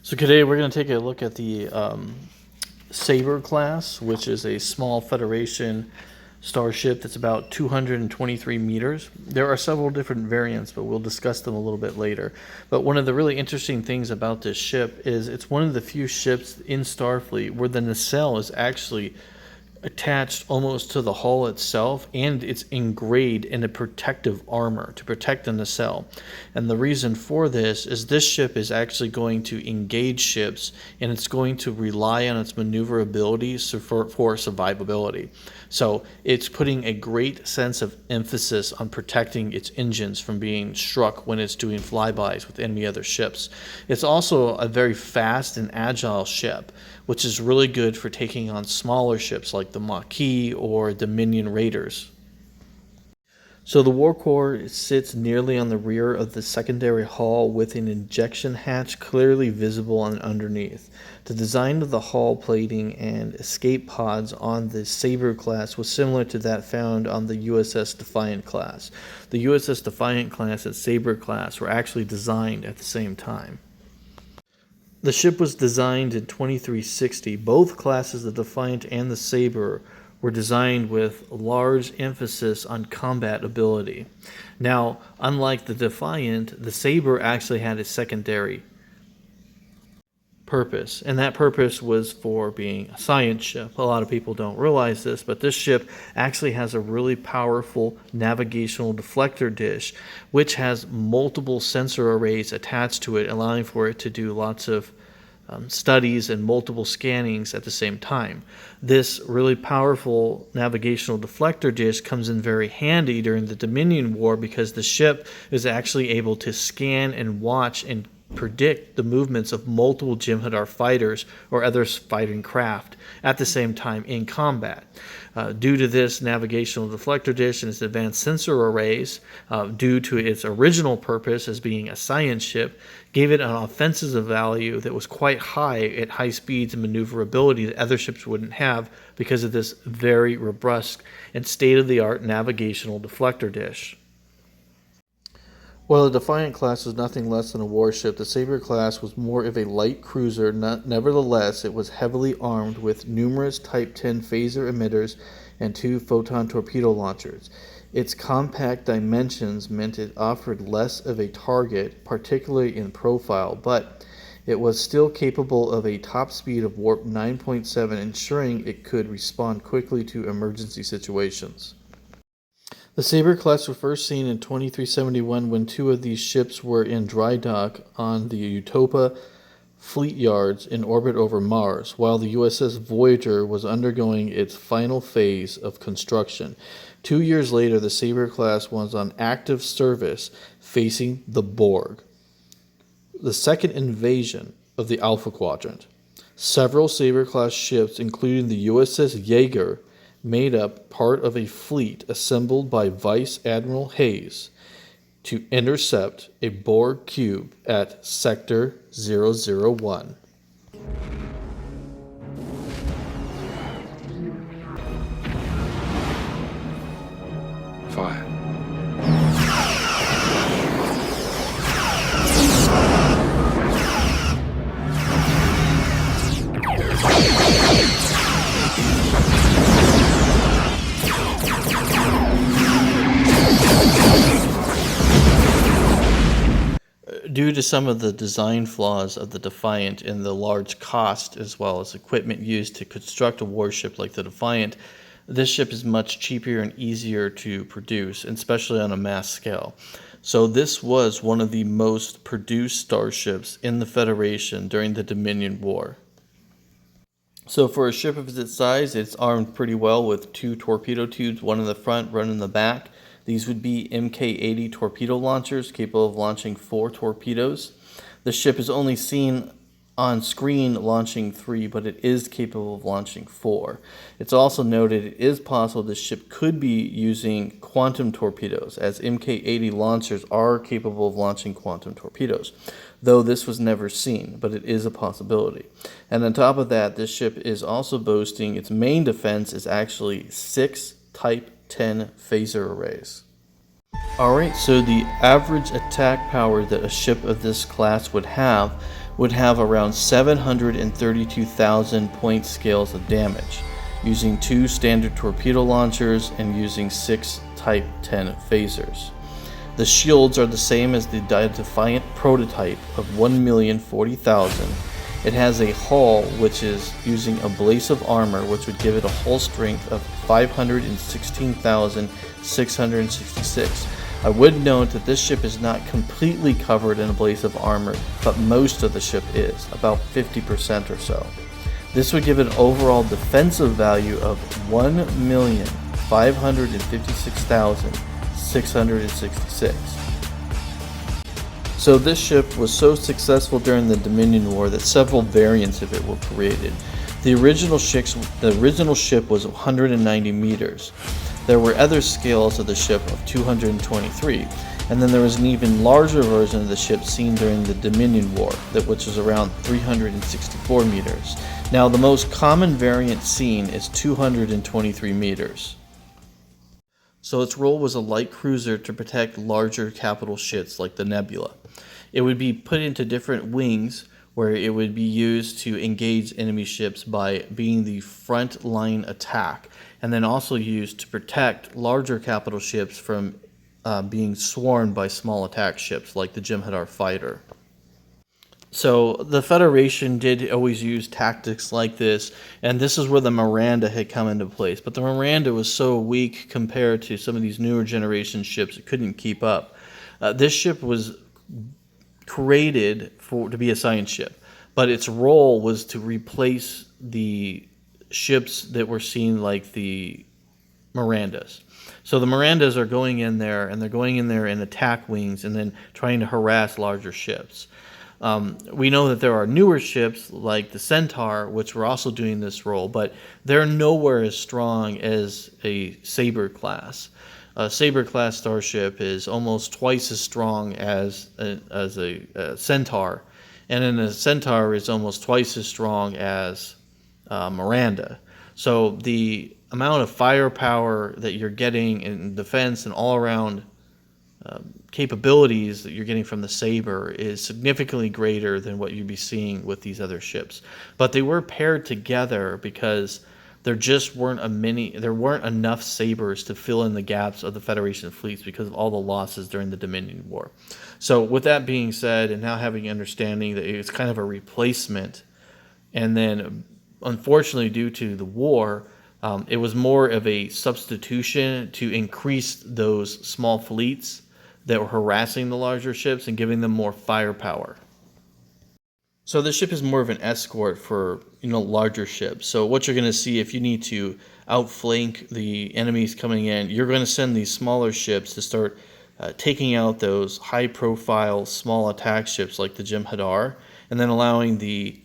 So today we're going to take a look at the Saber Class, which is a small Federation starship that's about 223 meters. There are several different variants, but we'll discuss them a little bit later. But one of the really interesting things about this ship is it's one of the few ships in Starfleet where the nacelle is actually attached almost to the hull itself, and it's engraved in a protective armor to protect the nacelle. And the reason for this is this ship is actually going to engage ships, and it's going to rely on its maneuverability for survivability. So it's putting a great sense of emphasis on protecting its engines from being struck when it's doing flybys with enemy other ships. It's also a very fast and agile ship, which is really good for taking on smaller ships like the Maquis or Dominion Raiders. So the war core sits nearly on the rear of the secondary hull with an ejection hatch clearly visible on underneath. The design of the hull plating and escape pods on the Saber class was similar to that found on the USS Defiant class. The USS Defiant class and Saber class were actually designed at the same time. The ship was designed in 2360. Both classes, the Defiant and the Saber, were designed with large emphasis on combat ability. Now, unlike the Defiant, the Saber actually had a secondary purpose, and that purpose was for being a science ship. A lot of people don't realize this, but this ship actually has a really powerful navigational deflector dish, which has multiple sensor arrays attached to it, allowing for it to do lots of studies and multiple scannings at the same time. This really powerful navigational deflector dish comes in very handy during the Dominion War because the ship is actually able to scan and watch and predict the movements of multiple Jem'Hadar fighters or other fighting craft at the same time in combat. Due to this navigational deflector dish and its advanced sensor arrays, due to its original purpose as being a science ship, gave it an offensive value that was quite high at high speeds and maneuverability that other ships wouldn't have because of this very robust and state-of-the-art navigational deflector dish. While the Defiant class was nothing less than a warship, the Saber class was more of a light cruiser. Nevertheless, it was heavily armed with numerous Type 10 phaser emitters and 2 photon torpedo launchers. Its compact dimensions meant it offered less of a target, particularly in profile, but it was still capable of a top speed of warp 9.7, ensuring it could respond quickly to emergency situations. The Saber class was first seen in 2371 when 2 of these ships were in dry dock on the Utopia fleet yards in orbit over Mars, while the USS Voyager was undergoing its final phase of construction. 2 years later, the Saber class was on active service facing the Borg, the second invasion of the Alpha Quadrant. Several Saber class ships, including the USS Jaeger, made up part of a fleet assembled by Vice Admiral Hayes to intercept a Borg cube at Sector 001. Fire. Due to some of the design flaws of the Defiant and the large cost as well as equipment used to construct a warship like the Defiant, this ship is much cheaper and easier to produce, especially on a mass scale. So this was one of the most produced starships in the Federation during the Dominion War. So for a ship of its size, it's armed pretty well with 2 torpedo tubes, one in the front, one in the back. These would be Mk-80 torpedo launchers capable of launching 4 torpedoes. The ship is only seen on screen launching 3, but it is capable of launching 4. It's also noted it is possible this ship could be using quantum torpedoes, as Mk-80 launchers are capable of launching quantum torpedoes, though this was never seen, but it is a possibility. And on top of that, this ship is also boasting its main defense is actually 6 Type 10 phaser arrays. Alright, so the average attack power that a ship of this class would have would have around 732,000 point scales of damage, using 2 standard torpedo launchers and using 6 Type 10 phasers. The shields are the same as the Defiant prototype of 1,040,000. It has a hull which is using abrasive armor, which would give it a hull strength of 516,666. I would note that this ship is not completely covered in abrasive armor, but most of the ship is, about 50% or so. This would give an overall defensive value of 1,556,666. So this ship was so successful during the Dominion War that several variants of it were created. The original ship was 190 meters. There were other scales of the ship of 223, and then there was an even larger version of the ship seen during the Dominion War, which was around 364 meters. Now, the most common variant seen is 223 meters. So its role was a light cruiser to protect larger capital ships like the Nebula. It would be put into different wings where it would be used to engage enemy ships by being the front line attack, and then also used to protect larger capital ships from being swarmed by small attack ships like the Jem'Hadar fighter. So the Federation did always use tactics like this, and this is where the Miranda had come into place. But the Miranda was so weak compared to some of these newer generation ships, it couldn't keep up. This ship was created to be a science ship, but its role was to replace the ships that were seen like the Mirandas. So the Mirandas are going in there, and they're going in there in attack wings and then trying to harass larger ships. We know that there are newer ships like the Centaur, which were also doing this role, but they're nowhere as strong as a Saber Class. A Saber Class starship is almost twice as strong as a Centaur, and then a Centaur is almost twice as strong as Miranda. So the amount of firepower that you're getting in defense and all around capabilities that you're getting from the Saber is significantly greater than what you'd be seeing with these other ships. But they were paired together because there just weren't enough Sabers to fill in the gaps of the Federation fleets because of all the losses during the Dominion War. So with that being said, and now having understanding that it's kind of a replacement, and then unfortunately due to the war, it was more of a substitution to increase those small fleets that were harassing the larger ships and giving them more firepower. So this ship is more of an escort for larger ships. So what you're going to see if you need to outflank the enemies coming in, you're going to send these smaller ships to start taking out those high-profile small attack ships like the Jem'Hadar, and then allowing the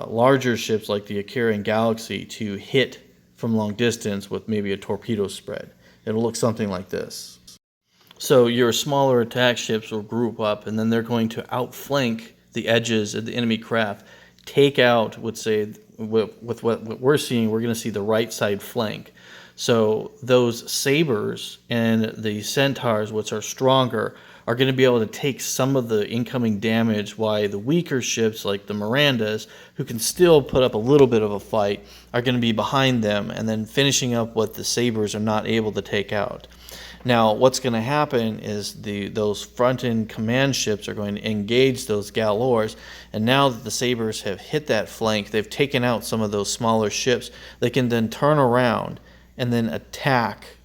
larger ships like the Akira and Galaxy to hit from long distance with maybe a torpedo spread. It'll look something like this. So your smaller attack ships will group up, and then they're going to outflank the edges of the enemy craft, take out, with what we're seeing, we're going to see the right side flank. So those Sabers and the Centaurs, which are stronger, are going to be able to take some of the incoming damage, while the weaker ships like the Mirandas, who can still put up a little bit of a fight, are going to be behind them and then finishing up what the Sabers are not able to take out. Now, what's going to happen is those front-end command ships are going to engage those Galors, and now that the Sabers have hit that flank, they've taken out some of those smaller ships, they can then turn around and then attack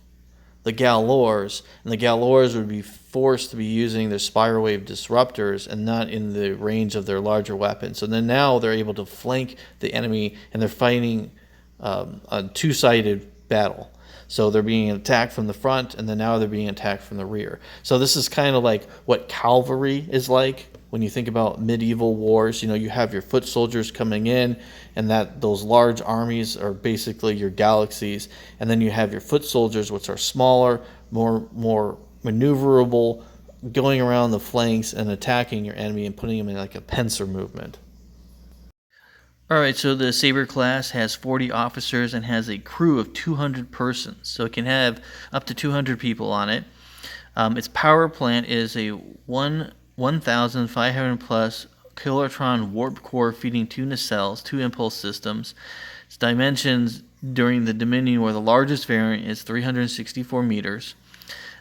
the Galors, and the Galors would be forced to be using their spiral wave disruptors and not in the range of their larger weapons. So then now they're able to flank the enemy, and they're fighting a two-sided battle. So they're being attacked from the front, and then now they're being attacked from the rear. So this is kind of like what cavalry is like when you think about medieval wars. You have your foot soldiers coming in, and those large armies are basically your galaxies. And then you have your foot soldiers, which are smaller, more maneuverable, going around the flanks and attacking your enemy and putting them in like a pincer movement. Alright, so the Saber Class has 40 officers and has a crew of 200 persons. So it can have up to 200 people on it. Its power plant is a 1,500 plus kilotron warp core feeding 2 nacelles, 2 impulse systems. Its dimensions during the Dominion War, the largest variant is 364 meters.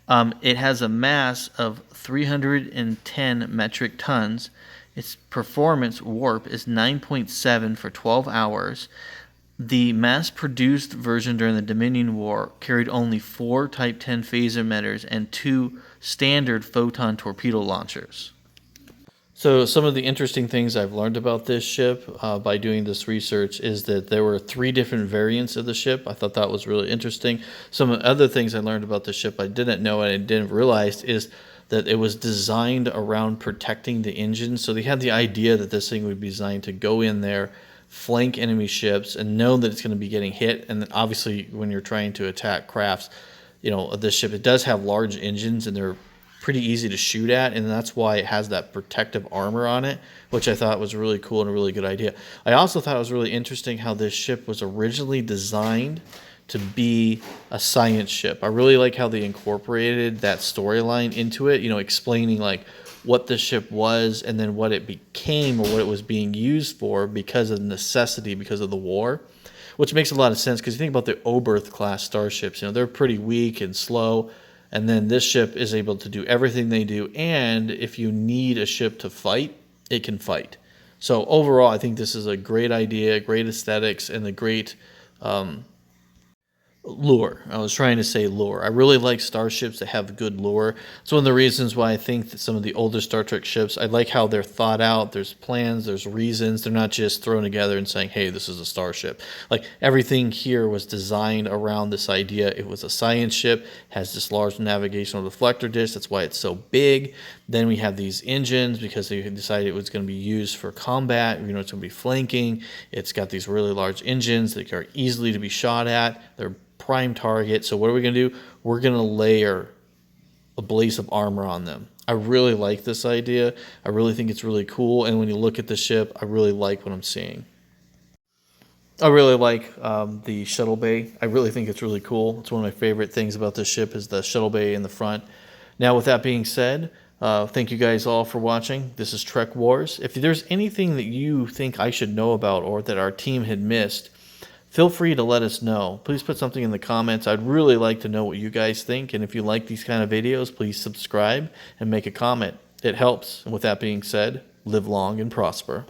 It has a mass of 310 metric tons. Its performance warp is 9.7 for 12 hours. The mass-produced version during the Dominion War carried only 4 Type 10 phaser emitters and 2 standard photon torpedo launchers. So some of the interesting things I've learned about this ship by doing this research is that there were 3 different variants of the ship. I thought that was really interesting. Some of the other things I learned about the ship I didn't know and I didn't realize is that it was designed around protecting the engine. So they had the idea that this thing would be designed to go in there, flank enemy ships, and know that it's going to be getting hit. And then obviously when you're trying to attack crafts, you know, this ship, it does have large engines and they're pretty easy to shoot at, and that's why it has that protective armor on it, which I thought was really cool and a really good idea. I also thought it was really interesting how this ship was originally designed to be a science ship. I really like how they incorporated that storyline into it, you know, explaining like what the ship was and then what it became or what it was being used for because of necessity, because of the war, which makes a lot of sense because you think about the Oberth class starships, you know, they're pretty weak and slow. And then this ship is able to do everything they do. And if you need a ship to fight, it can fight. So overall, I think this is a great idea, great aesthetics, and a great lure. I was trying to say lure. I really like starships that have good lure. It's one of the reasons why I think that some of the older Star Trek ships, I like how they're thought out. There's plans, there's reasons. They're not just thrown together and saying, hey, this is a starship. Like everything here was designed around this idea. It was a science ship, has this large navigational deflector dish. That's why it's so big. Then we have these engines because they decided it was going to be used for combat. You know, it's going to be flanking. It's got these really large engines that are easily to be shot at. They're prime target. So what are we going to do? We're going to layer a blaze of armor on them. I really like this idea. I really think it's really cool. And when you look at the ship, I really like what I'm seeing. I really like the shuttle bay. I really think it's really cool. It's one of my favorite things about this ship is the shuttle bay in the front. Now, with that being said, thank you guys all for watching. This is Trek Wars. If there's anything that you think I should know about or that our team had missed, feel free to let us know. Please put something in the comments. I'd really like to know what you guys think. And if you like these kind of videos, please subscribe and make a comment. It helps. And with that being said, live long and prosper.